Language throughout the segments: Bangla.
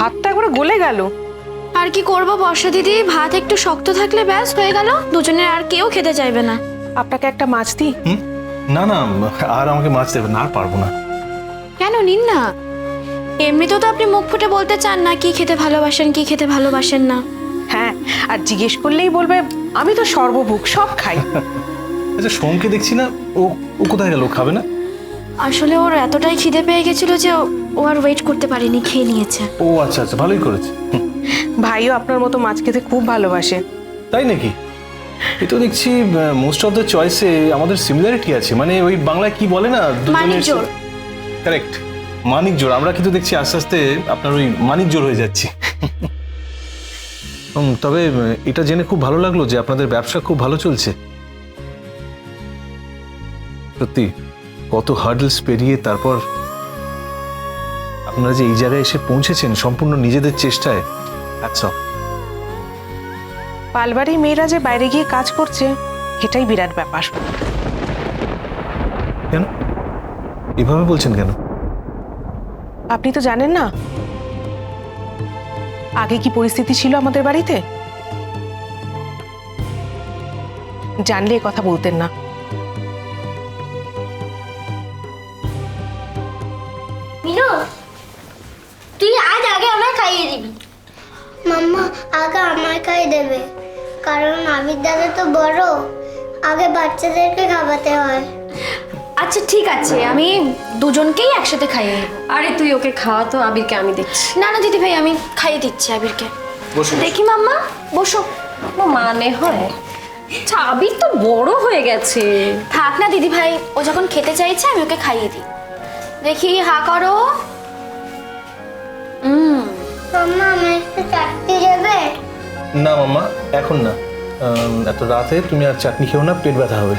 ভাতটা একবারে গলে গেল। আর কি করব বর্ষা দিদি, ভাত একটু শক্ত থাকলে ব্যাস হয়ে গেল, দুজনের আর কেউ খেতে চাইবে না। আপনাকে একটা মাছ দিই? না না, আর আমাকে মাছ দেবে না, আর পারবো না। কেন, নিন না। এমনিতেও তো আপনি মুখ ফুটে বলতে চান না কি খেতে ভালোবাসেন কি খেতে ভালোবাসেন না। হ্যাঁ, আর জিজ্ঞেস করলেই বলবে আমি তো সর্বভুক, সব খাই। আচ্ছা, সোমকে দেখছি না, ও ও কোথায় গেল? খাবে না? আসলে ওর এতটাই খিদে পেয়ে গেছিল যে ও আর ওয়েট করতে পারেনি, খেয়ে নিয়েছে। ও আচ্ছা আচ্ছা, ভালোই করেছে। ভাইও আপনার মতো মাছ খেতে খুব ভালোবাসে। তাই নাকি? এই তো দেখছি মোস্ট অফ দ্য চয়েসে আমাদের সিমিলারিটি আছে। মানে ওই বাংলায় কি বলে না, মানিক জোড়। কারেক্ট, মানিক জোড়। আমরা কিন্তু দেখছি আস্তে আস্তে আপনার ওই মানিক জোড় হয়ে যাচ্ছি। তবে এটা জেনে খুব ভালো লাগলো যে আপনাদের ব্যবসা খুব ভালো চলছে। সত্যি কত হার্ডলস পেরিয়ে তারপর আপনারা যে এই জায়গায় এসে পৌঁছেছেন সম্পূর্ণ নিজেদের চেষ্টায়। আচ্ছা, পালবাড়ির মেয়েরা যে বাইরে গিয়ে কাজ করছে এটাই বিরাট ব্যাপার। কেন এভাবে বলছেন কেন? আপনি তো জানেন না আগে কি পরিস্থিতি ছিল আমাদের বাড়িতে? জানলে এ কথা বলতেন না। মিনু, তুই আজ আগে আমায় খাইয়ে দিবি। মাম্মা আগে আমায় খাইয়ে দেবে, কারণ আবির দাদা তো বড়, আগে বাচ্চাদেরকে খাওয়াতে হয়। আচ্ছা ঠিক আছে, আমি দুজনকেই একসাথে খাইয়ে দেবো। আরে তুই ওকে খাওয়া, তো আবিরকে আমি দেখছি। না না দিদি ভাই, আমি খাইয়ে দিচ্ছি আবিরকে। দেখি মাম্মা, বসো। ও মানে হয়? আচ্ছা, আবির তো বড় হয়ে গেছে। থাক না দিদি ভাই, ও যখন খেতে চাইছে আমি ওকে খাইয়ে দিই। দেখি, হা করো। মাম্মা আমায় একটু চাটনি দেবে? না মাম্মা, এখন না। এত রাতে তুমি আর চাটনি খেও না, পেট ব্যথা হবে।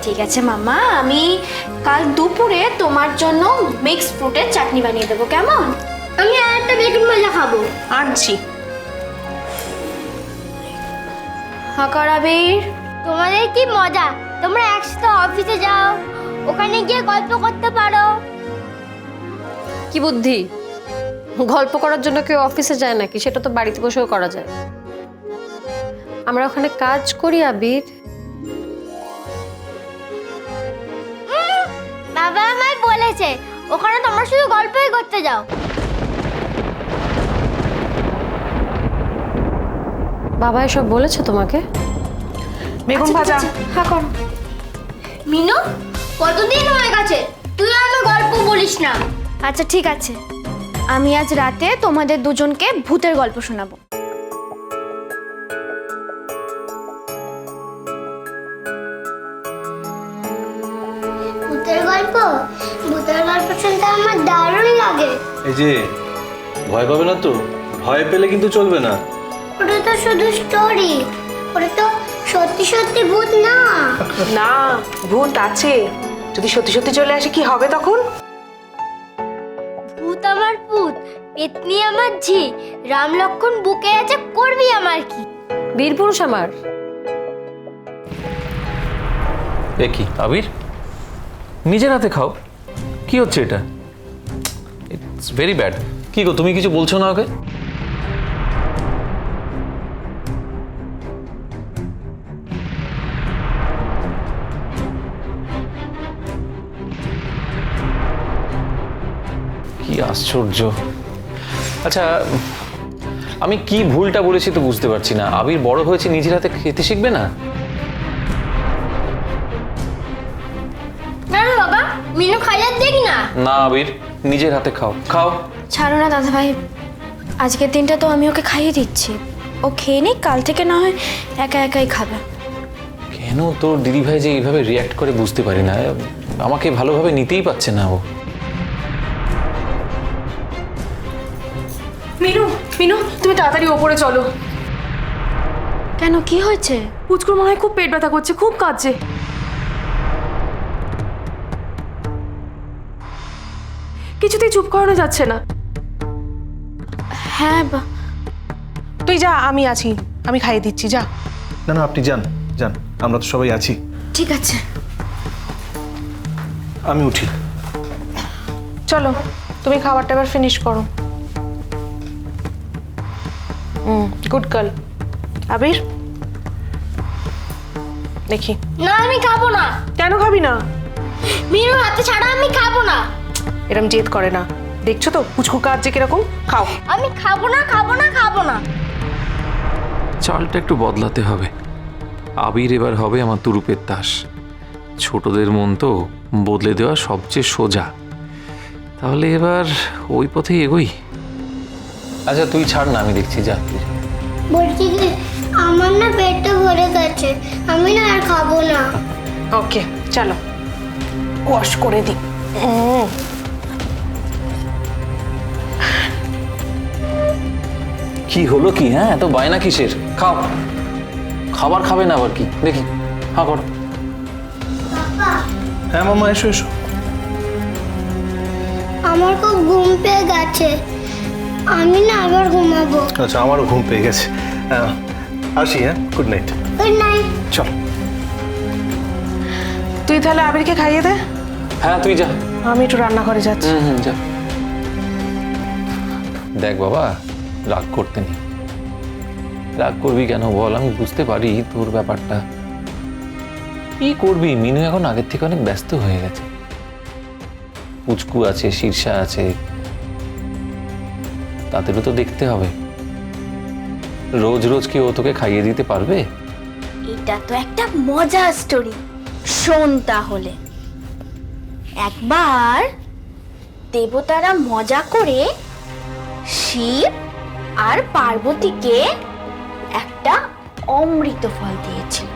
ঠিক আছে মাম্মা, আমি কাল দুপুরে তোমার জন্য মিক্স ফ্রুটের চাটনি বানিয়ে দেবো, কেমন? আমি আর একটা বেগুন ভাজা খাবো। আনছি। হা কর আবির। তোমাদের কি মজা, তোমরা একসাথে অফিসে যাও, ওখানে গিয়ে গল্প করতে পারো। কি বুদ্ধি! গল্প করার জন্য কেউ অফিসে যায় নাকি? সেটা তো বাড়িতে বসেও করা যায়। আমরা ওখানে কাজ করি আবির। বাবা আমায় বলেছে ওখানে তোমরা শুধু গল্পই করতে যাও। বাবা এসব বলেছে তোমাকে? বেগুন ভাজা। হা কর। মিনু, কতদিন হয়ে গেছে তুই আমার গল্প বলিস না। আচ্ছা ঠিক আছে, আমি আজ রাতে তোমাদের দুজনকে ভূতের গল্প শোনাবো। ভূতের গল্প? ভূতের গল্প শুনতে আমার দারুণ লাগে। এই যে, ভয় পাবে না তো? ভয় পেলে কিন্তু চলবে না। ওটা তো শুধু স্টোরি, ওটা তো সত্যি সত্যি ভূত না। না, ভূত আছে। যদি সত্যি সত্যি চলে আসে কি হবে তখন? ভূত আমার পুত, পেতনি আমার ঝি, রাম লক্ষ্মণ বুকে আছে, করবি আমার কি? বীর পুরুষ আমার। এ কি আবির, নিজের হাতে খাও? কি হচ্ছে এটা? It's very bad. কি গো, তুমি কিছু বলছো না ওকে? কি আশ্চর্য। আচ্ছা, আমি কি ভুলটা বলেছি তো বুঝতে পারছি না। আবির বড় হয়েছে, নিজের হাতে খেতে শিখবে না? না না বাবা, মিনু খাইয়ে দেখ না। না আবির, নিজের হাতে খাও, খাও। ছাড়ো না দাদা ভাই, আজকের দিনটা তো আমি ওকে খাইয়ে দিচ্ছি, ও খেয়ে নিক, কাল থেকে না হয় একা একাই খাবে। কেন তোর দিদিভাই যে এইভাবে রিয়াক্ট করে বুঝতে পারি না। আমাকে ভালোভাবে নিতেই পারছে না ও। মিনু, মিনু তুমি তাড়াতাড়ি ওপরে চলো। কেন, কি হয়েছে? পুচকুর মনে হয় খুব পেট ব্যথা করছে, খুব কাঁদছে। কিছুতেই চুপ করানো যাচ্ছে না। হ্যাঁ তুই যা, আমি আছি, আমি খাইয়ে দিচ্ছি, যা। না না, আপনি যান যান, আমরা তো সবাই আছি। ঠিক আছে, আমি উঠি। চলো। তুমি খাবারটা এবার ফিনিশ করো। Good girl. আবির দেখি। না আমি খাবো না। কেন খাবি না? মিনুর হাতে ছাড়া আমি খাবো না। এরম জেদ করে না, দেখছো তো পুচকু কাজ যে কিরকম। খাও। আমি খাবো না, খাবো না, খাবো না। চালটা একটু বদলাতে হবে। আবির এবার হবে আমার তুরুপের তাস। ছোটদের মন তো বদলে দেওয়া সবচেয়ে সোজা। তাহলে এবার ওই পথেই এগোই। আচ্ছা তুই ছাড় না, আমি দেখছি, যা তুই যা। বলছি কি, আমার না পেটটা ভরে গেছে, আমি না আর খাবো না। ওকে চলো ওয়াশ করে দিই। কি হলো কি? হ্যাঁ, এত বায়না কিসের? খাও। খাবার খাবে না আবার কি? দেখি, হ্যাঁ করো। হ্যাঁ মামা, এসো এসো। আমার খুব ঘুম পেয়ে গেছে, আমি না আবার ঘুমাবো। আচ্ছা, আমারও ঘুম পেয়ে গেছে। আসি, হ্যাঁ, গুড নাইট। Good night. চল। তুই তাহলে আবিরকে খাইয়ে দে, হ্যাঁ তুই যা। আমি একটু রান্নাঘরে যাচ্ছি। যা। দেখ বাবা, রাগ করতে নেই। রাগ করবি কেন বল? আমি বুঝতে পারি তোর ব্যাপারটা। কি করবি, মিনু এখন আগের থেকে অনেক ব্যস্ত হয়ে গেছে। পুচকু আছে, শীর্ষা আছে, তাদেরও তো দেখতে হবে। রোজ রোজ কি ও তোকে খাইয়ে দিতে পারবে? এটা তো একটা মজার স্টোরি, শোন তাহলে। একবার দেবতারা মজা করে শিব আর পার্বতীকে একটা অমৃত ফল দিয়েছিল।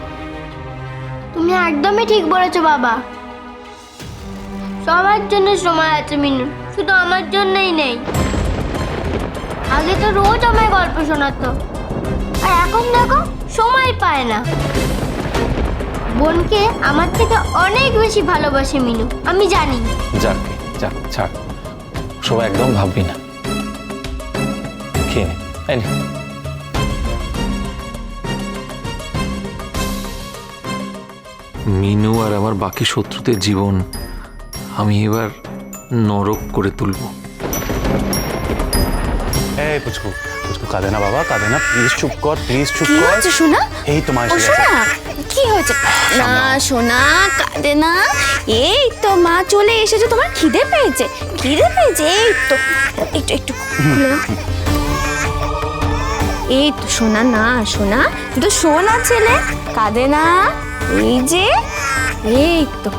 তুমি একদমই ঠিক বলেছো বাবা। সবার জন্য সময় আছে মিনু, শুধু আমার জন্যই নেই। আগে তো রোজ আমায় গল্প শোনাতো, আর এখন দেখো সময় পায় না। বোনকে আমার থেকে অনেক বেশি ভালোবাসে মিনু, আমি জানি। যাক যাক, ছাড়, সব একদম ভাববি না। খেয়ে নে, এই নে। মিনু আর আমার বাকি শত্রুদের জীবন আমি এবার নরক করে তুলব। এই পুচকু, পুচকু কাঁদে না বাবা, কাঁদে না, প্লিজ চুপ কর, প্লিজ চুপ কি কর। হয়েছে সোনা? এই তো মা ও এসে গেছে। সোনা, কি হয়েছে? না সোনা, কাঁদে না। এই তো মা চলে এসেছে, তোমার খিদে পেয়েছে? খিদে পেয়েছে? এই তো একটু একটু খুলে দাও। এই তো সোনা, না সোনা, তো সোনা ছেলে, কাঁদে না। এই যে, এই তো।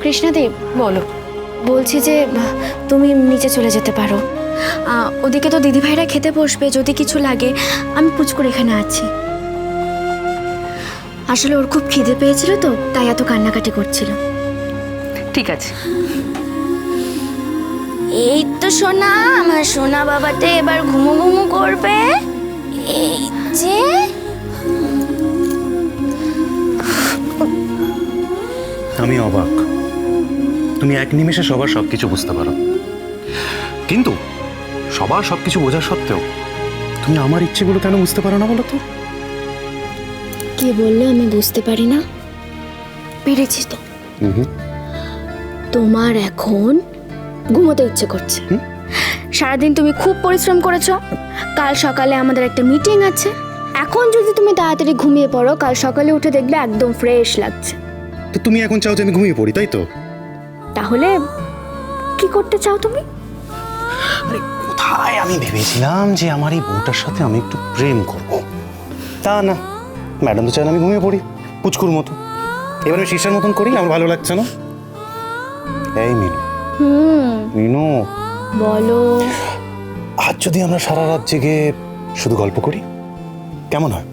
কৃষ্ণাদেব, বলো। বলছি যে তুমি নিচে চলে যেতে পারো। ওদিকে তো দিদিভাইরা খেতে বসবে, যদি কিছু লাগে। আমি পুচকুর এখানে আছি। আসলে ওর খুব খিদে পেয়েছিল তো, তাই এত কান্নাকাটি করছিল। ঠিক আছে। এই তো সোনা, আমার সোনা বাবাতে এবার ঘুমু ঘুমু করবে। এই যে, আমি অবাক, তুমি এক নিমেষে সবার সবকিছু বুঝতে পারো, কিন্তু সবার সবকিছু বোঝা সত্ত্বেও তুমি আমার ইচ্ছেগুলো কেন বুঝতে পারো না বলো তো? কে বললো আমি বুঝতে পারি না? পেরেছি তো। তোমার এখন ঘুমোতে ইচ্ছে করছে। সারাদিন তুমি খুব পরিশ্রম করেছো, কাল সকালে আমাদের একটা মিটিং আছে। এখন যদি তুমি তাড়াতাড়ি ঘুমিয়ে পড়ো, কাল সকালে উঠে দেখবে একদম ফ্রেশ লাগছে। তো তুমি এখন চাও যে আমি ঘুমিয়ে পড়ি, তাই তো? তাহলে কি করতে চাও তুমি? আরে কোথায় আমি ভেবেছিলাম যে আমার এই বউটার সাথে আমি একটু প্রেম করব, তা না, ম্যাডাম তো চান আমি ঘুমিয়ে পড়ি পুচকুর মতো। এবার আমি শীর্ষের মতন করি, আমার ভালো লাগছে না। এই মিনু, মিনু বলো। আজ যদি আমরা সারা রাত জেগে শুধু গল্প করি কেমন হয়?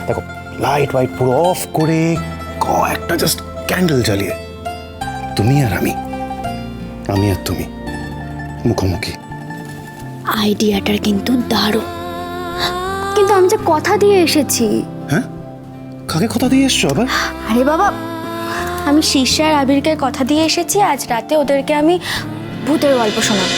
দেখো, লাইট ওয়াইট পুরো অফ করে কয়েকটা জাস্ট ক্যান্ডেল জ্বালিয়ে তুমি আর আমি আর তুমি মুখোমুখি। আইডিয়াটা কিন্তু দারুণ, কিন্তু আমি যে কথা দিয়ে এসেছি। হ্যাঁ, কাকে কথা দিয়ে এসছো আবার? আরে বাবা, আমি শীর্ষা আর আবিরকে কথা দিয়ে এসেছি, আজ রাতে ওদেরকে আমি ভূতের গল্প শোনাবো।